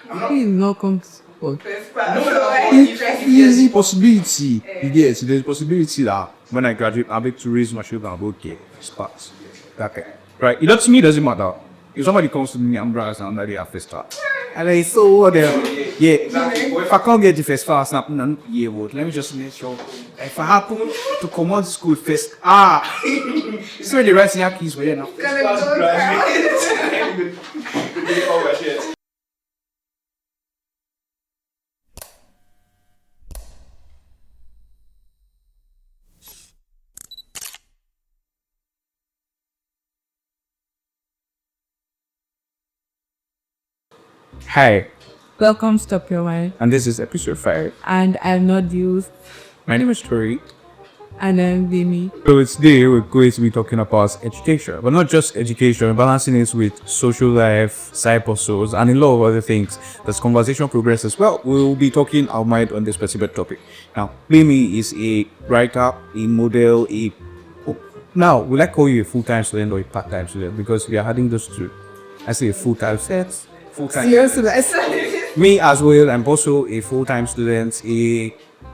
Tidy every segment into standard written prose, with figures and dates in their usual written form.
He's not comfortable. Easy possibility. Yes, there's a possibility that when I graduate, I'll be able to raise my shoulder and go, okay, sparks. Okay. Right? To me, it doesn't matter. If somebody comes to me and brags and they have first start. And I so what yeah, if I can't get the first class, let me just make sure. If I happen to come out to school first, so the rest of keys were there now. Hi, Welcome, Stop Your Mind. and this is episode 5. And I'm not used. My name is Tori. And I'm Vimy. So today we're going to be talking about education, but not just education, balancing it with social life, side hustles, and a lot of other things. As conversation progresses, well, we'll be talking our mind on this specific topic. Now, Vimy is a writer, a model, now, will I call you a full-time student or a part-time student? Because we are adding those two. I say a full-time student. Full-time. Seriously, Me as well, I'm also a full-time student, a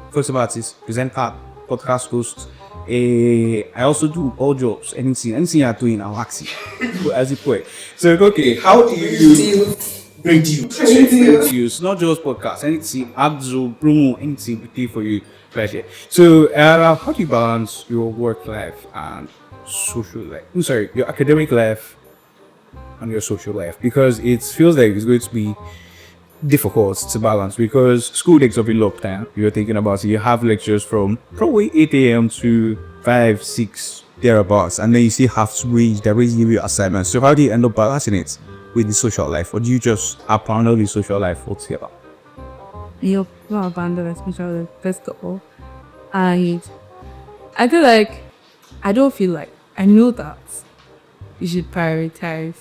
first artist, presenter, podcast host. I also do all jobs, anything you're doing, I'll ask you. As a poet. So, okay, how do you bring deals? Not just podcasts, anything, ads or promo, anything we do for you. Right here. So, how do you balance your work life and social life? Your academic life and your social life, because it feels like it's going to be difficult to balance because school takes up a lot of time. You're thinking about it, you have lectures from probably 8 a.m. to 5, 6 thereabouts, and then you still have to read, they're raising you assignments. So how do you end up balancing it with the social life, or do you just abandon the social life altogether? you're not abandoned, especially first of all. And I feel like, I know that you should prioritize,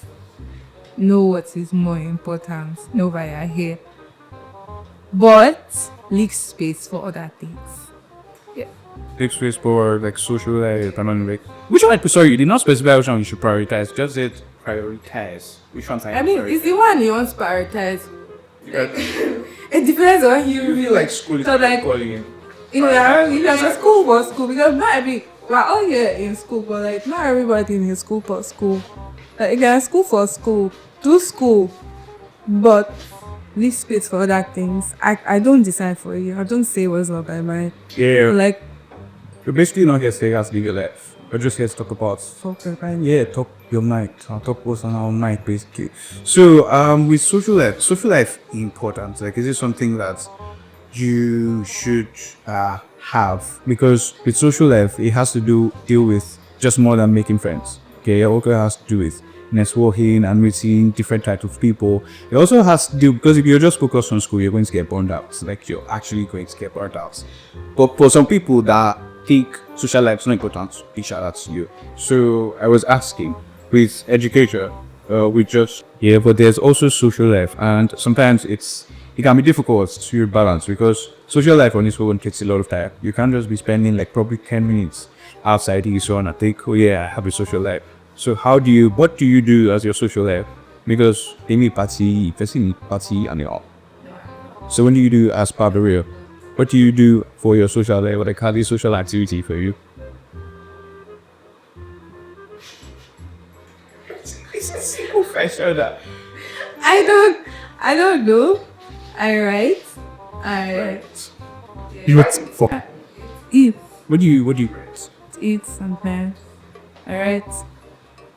know what is more important, know why you're here, but leave space for other things. Yeah. Take space for like social life and like which one? Sorry, you did not specify which one you should prioritize. Just said prioritize. Which one? I mean, it's the one you want to prioritize. Yeah. It depends on you. You feel like school is So, like, calling you. There's a school but school, because not every we're all here in school, but like not everybody in school for school. Like you're in school for school, do school, but leave space for other things. I don't decide for you. I don't say what's up by mind. Yeah. Like You're basically not here to say us live your life. We're just here to talk about okay, talk your night. I'll talk what's on our night basically. So with social life important. Like is it something that you should have? Because with social life it has to deal with just more than making friends. Okay, it also has to do with networking and meeting different types of people. It also has to do, because if you're just focused on school, you're going to get burned out. Like you're actually going to get burned out. But for some people that think social life is not important, we shout out to you. So I was asking, with education, but there's also social life, and sometimes it can be difficult to balance because social life on its own takes a lot of time. You can't just be spending like probably 10 minutes outside the so on and think, oh yeah, I have a social life. So what do you do as your social life? Because they meet party and all. So when do you do as part of the real? What do you do for your social life? What they call this social activity for you? It's a simple question that I don't know. I write. you write for. Eat. What do you write? Eat sometimes. I write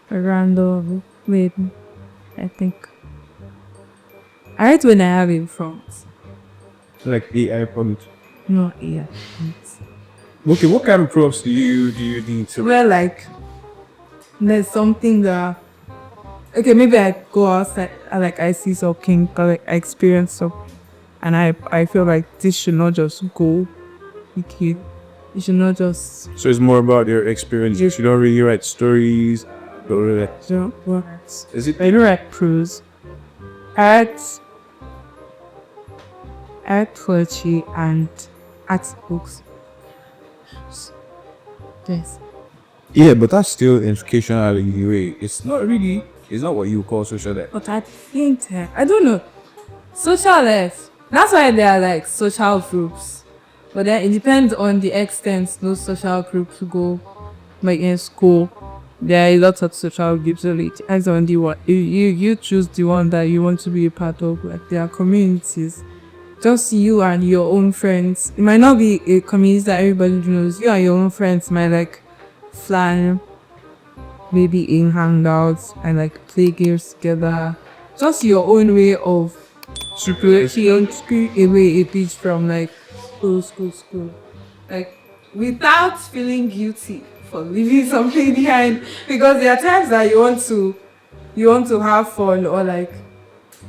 a random maybe. I think. I write when I have in front. Like AI prompt. No, yeah. Okay, what kind of prompts do you need to? Well, like there's something that okay, maybe I go outside and like I see something, or like I experience something, and I feel like this should not just go with you. You should not just. So it's more about your experience. You don't really write stories. Don't really. Is it? I don't write prose. I write poetry and art books. Yes. Yeah, but that's still educational in a way. It's not what you call social life. But I think I don't know. social life. That's why there are like social groups. But then it depends on the extent those social groups go. Like in school, there are a lot of social groups, so it depends on the one you choose the one that you want to be a part of. Like there are communities, just you and your own friends. It might not be a community that everybody knows. You and your own friends might like fly, maybe in hangouts and like play games together. Just your own way of separation, away a bit from like school. Like without feeling guilty for leaving something behind. Because there are times that you want to have fun, or like,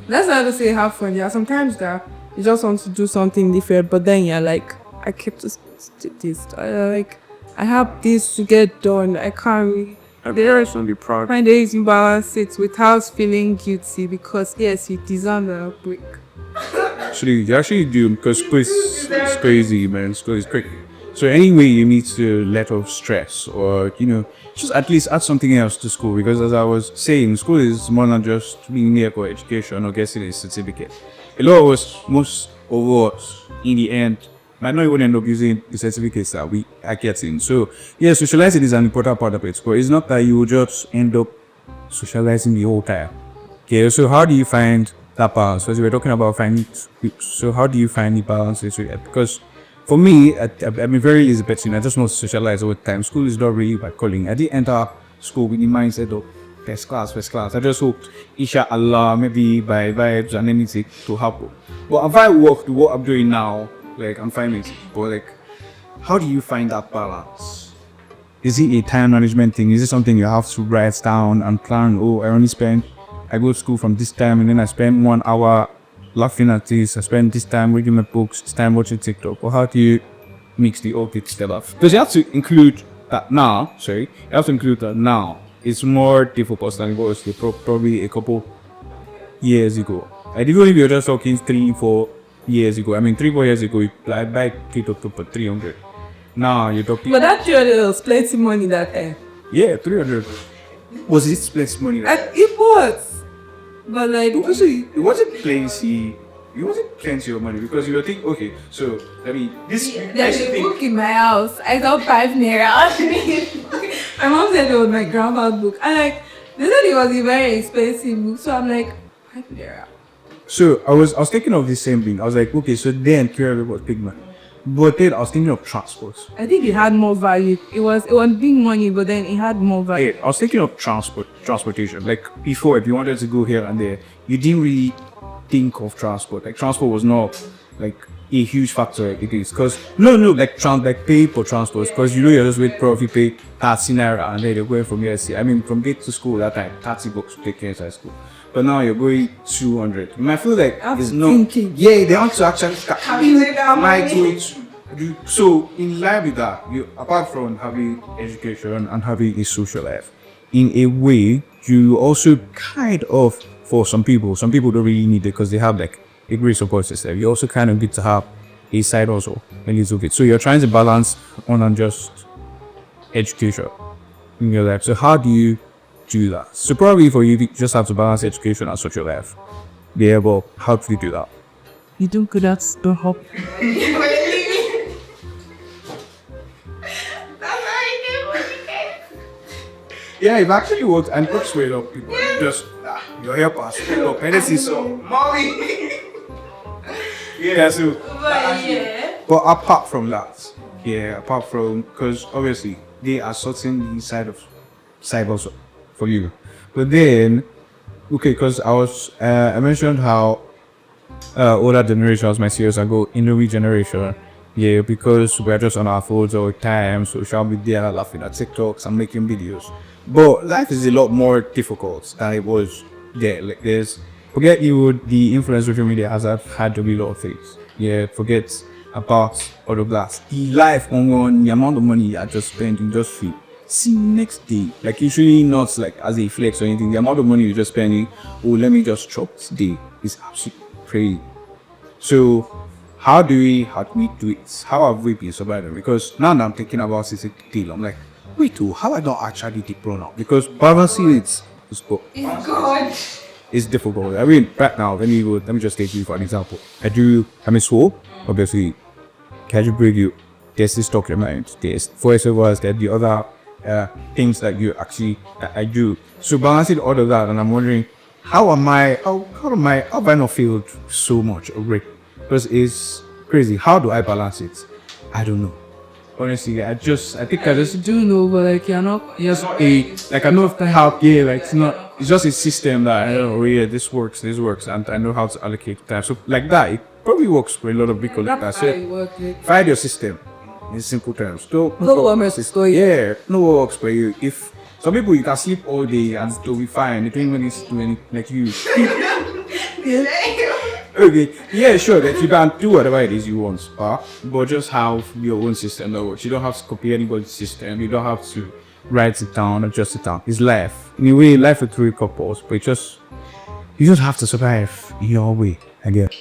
let's not just say have fun. There are sometimes that you just want to do something different, but then you're like, I kept this, like, I have this to get done. I can't really. There is only proud. Find ways to balance it without feeling guilty, because yes, you deserve a break. Actually, you actually do, because school is crazy, man. School is crazy. So anyway, you need to let off stress, or just at least add something else to school. Because as I was saying, school is more than just being here for education or getting a certificate. A lot of us, most of us, in the end, might not even end up using the certificates that we are getting. So yeah, socializing is an important part of it. But it's not that you will just end up socializing the whole time. Okay, so how do you find that balance? Because we were talking about finding. So how do you find the balance? Because for me, I'm a very lazy person. I just want to socialize all the time. School is not really my calling. I didn't enter school with the mindset of first class. I just hoped, inshallah, maybe by vibes and anything to happen. But if I work to what I'm doing now, like I'm fine with it. But like, how do you find that balance? Is it a time management thing? Is it something you have to write down and plan? Oh, I go to school from this time, and then I spend 1 hour laughing at this. I spend this time reading my books, this time watching TikTok. Or how do you mix the all together? Because you have to include that now. It's more difficult than it was probably a couple years ago. And even if you're just talking 3-4 years ago, 3-4 years ago, you buy TikTok for 300. Now you're talking. But that 300 was plenty money that time. Yeah, 300. Was it plenty money? It was. But like, it wasn't plenty. It wasn't plenty of money, because you were thinking, okay, so this. There's a book in my house. I got 5 naira. My mom said it was my grandma's book, and like they said it was a very expensive book, so I'm like 5 naira. So I was thinking of the same thing. I was like, okay, so then 300 was big money, but then I was thinking of transport. I think it had more value. It was big money, but then it had more value. Yeah, I was thinking of transportation. Like before, if you wanted to go here and there, you didn't really think of transport. Like transport was not like a huge factor like it is. Because like pay for transport, because you're just wait for if you pay 30 naira and then you're going from here to from gate to school that time, 30 bucks to take care inside school. But now you're going 200. I feel like it's not. Yeah, they want to actually So in line with that, you, apart from having education and having a social life, in a way, you also kind of, for some people don't really need it because they have like a great support system. You also kind of get to have a side also a little bit. So you're trying to balance on and just education in your life. So how do you do that? So probably for you just have to balance education and social life. Yeah, but how do you do that? You do good at the hop. Yeah, it actually works and works way up people. Just your hair pass. And this is so Molly. Yeah, so but apart from that, because obviously they are sorting the side also for you. But then because I mentioned how older generations might see us and go in the regeneration. Yeah, because we're just on our phones all the time, social media, laughing at TikToks and making videos. But life is a lot more difficult than it was there. Like forget the influence social media has had to be a lot of things. Yeah, forget about all of that. The life on the amount of money you are just spending just feel. See next day. Like usually not like as a flex or anything. The amount of money you're just spending, let me just chop today is absolutely crazy. So how do we do it? How have we been surviving? Because now that I'm thinking about this deal, I'm like, wait, how I don't actually deep now? Because balancing it is good. It's good. it's difficult. I mean, right now, let me just take you for an example. I'm in school, obviously, casual preview, there's this document, there's voiceovers, there's the other things that you actually I do. So balancing all of that, and I'm wondering, how have I not failed so much already? Because it's crazy. How do I balance it? I don't know. Honestly, I think I just do know, but like you're not. like I know how like it's just a system that I know, yeah, this works, and I know how to allocate time. So like that, it probably works for a lot of people like that. So find your system in simple terms. No works for you. If some people you can sleep all day and still be fine, they don't even need to do anything like you. Okay, yeah, sure, that you can do whatever it is you want, but just have your own system that works. You don't have to copy anybody's system. You don't have to write it down, adjust it down. It's life. In a way, life with three couples, but you just have to survive in your own way, I guess.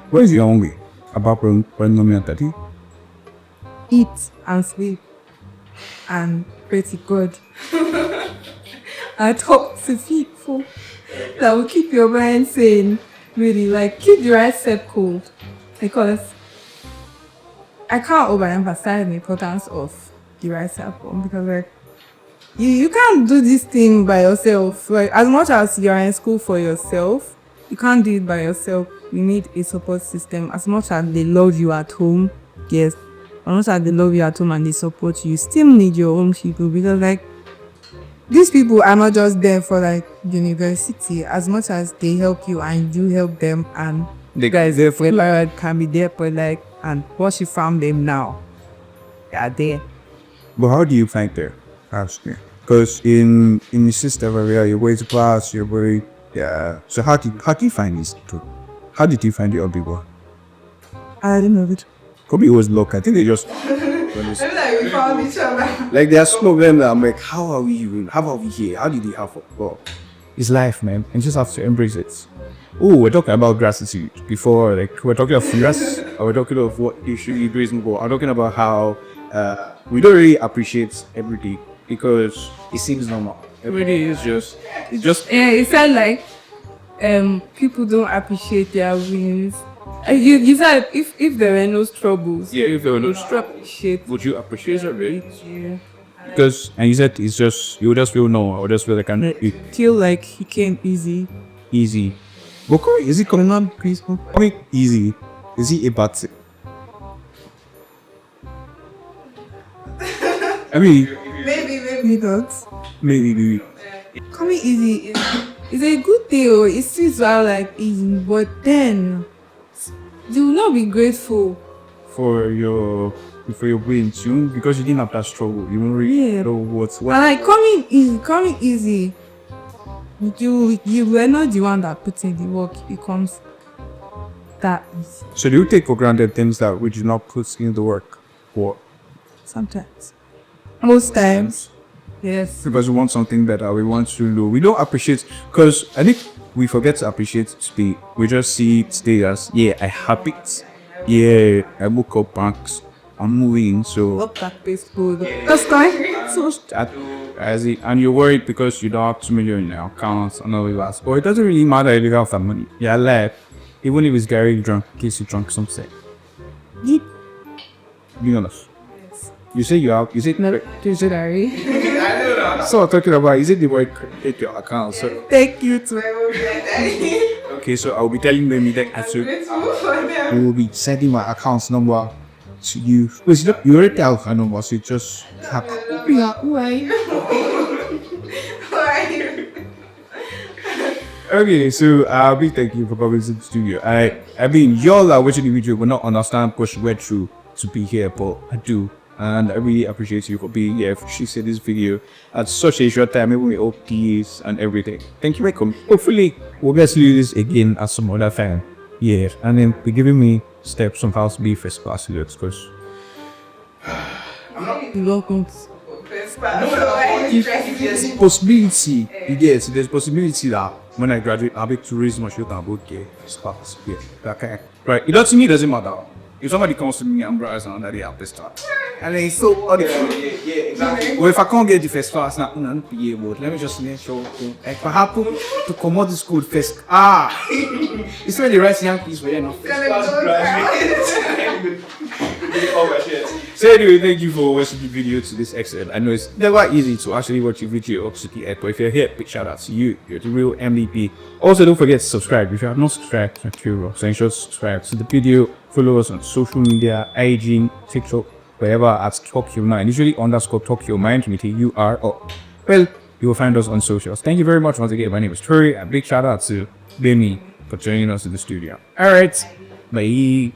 What is your own way about polynomial 30? Eat and sleep and pray to God. I talk to people that will keep your mind sane. Really, like, keep the right step cool, because I can't overemphasize the importance of the right step cool, because like you can't do this thing by yourself. Like, as much as you're in school for yourself, you can't do it by yourself. You need a support system. As much as they love you at home, yes, as much as they love you at home and they support you, you still need your own people, because like these people are not just there for like university. As much as they help you and you help them, and the guys there for like can be there for like, and once you found them now, they are there. But how do you find there? Because in the system area, you're way to class, you're very So how do you find these two? How did you find the other people? I didn't know it. Probably it was luck. I think they just. Like we found each other. Like there are some of them that I'm like, how are we here? How did it happen? Well, it's life, man, and you just have to embrace it. Oh, we're talking about gratitude before, like we're talking of finesse, or we're talking of what you should be reasonable. I'm talking about how we don't really appreciate every day because it seems normal. Every day is just yeah. It felt like people don't appreciate their wins. You said if there were no troubles, if there were no troubles, would you appreciate it, really? Yeah. Because, and you said it's just, you just feel normal, or just feel like feel like it came easy. But is it coming on peaceful? Easy. Is it a bad thing? I mean, maybe not. Maybe. Coming easy is a good thing, or it seems like easy, but then you will not be grateful for your wins, because you didn't have that struggle. You don't really know what's what. Like coming easy. You were not the one that put in the work. It becomes that easy. So do you take for granted things that we do not put in the work for? Sometimes. Most times. Yes. Because we want something better. We want to know. We don't appreciate, because I think we forget to appreciate speed. We just see it stay as, I have it. Yeah, I woke up banks. I'm moving, so look at Facebook. That's fine. So and you're worried because you don't have 2 million in your accounts and all that. Or it doesn't really matter if you have that money. Yeah, like even if it's Gary drunk, in case you drunk something. Be honest. Yes. You say you have. Is it no? Is it Gary? So I'm talking about, is it the word take your account? So thank you to okay, so I'll be telling them that I will be sending my account number to you. Because you already have her number, so you just have who are you? Okay, so I'll be thanking you for coming to the studio. I mean, y'all are watching the video will not understand because you went through to be here, but I do. And I really appreciate you for being here. She said this video at such a short time, even with OPs and everything. Thank you very much. Hopefully, we'll get to do this again at some other time. Yeah, and then be giving me steps on how to be first class students, because you're welcome. There's possibility. Yes, there's possibility that when I graduate, I'll be to raise my shoulder and go, okay, first class. Yeah, okay. Right, it doesn't matter. If somebody comes to me and brags and that they have this start. And then so other exactly. Well, if I can't get the first class now, not be able. Let me just make sure. Like perhaps to come out the school first. It's not the right young piece, but not first class graduate. So anyway, thank you for watching the video to this extent. I know it's never easy to actually watch a video up to the end, but if you're here, big shout out to you. You're the real MVP. Also, don't forget to subscribe. If you have not subscribed, so ensure to subscribe to the video. Follow us on social media, IG, TikTok, wherever at Talk Your Mind. Usually _Talk Your Mind with a UR. Well, you will find us on socials. Thank you very much once again. My name is Tori, and big shout out to Benny for joining us in the studio. Alright, bye.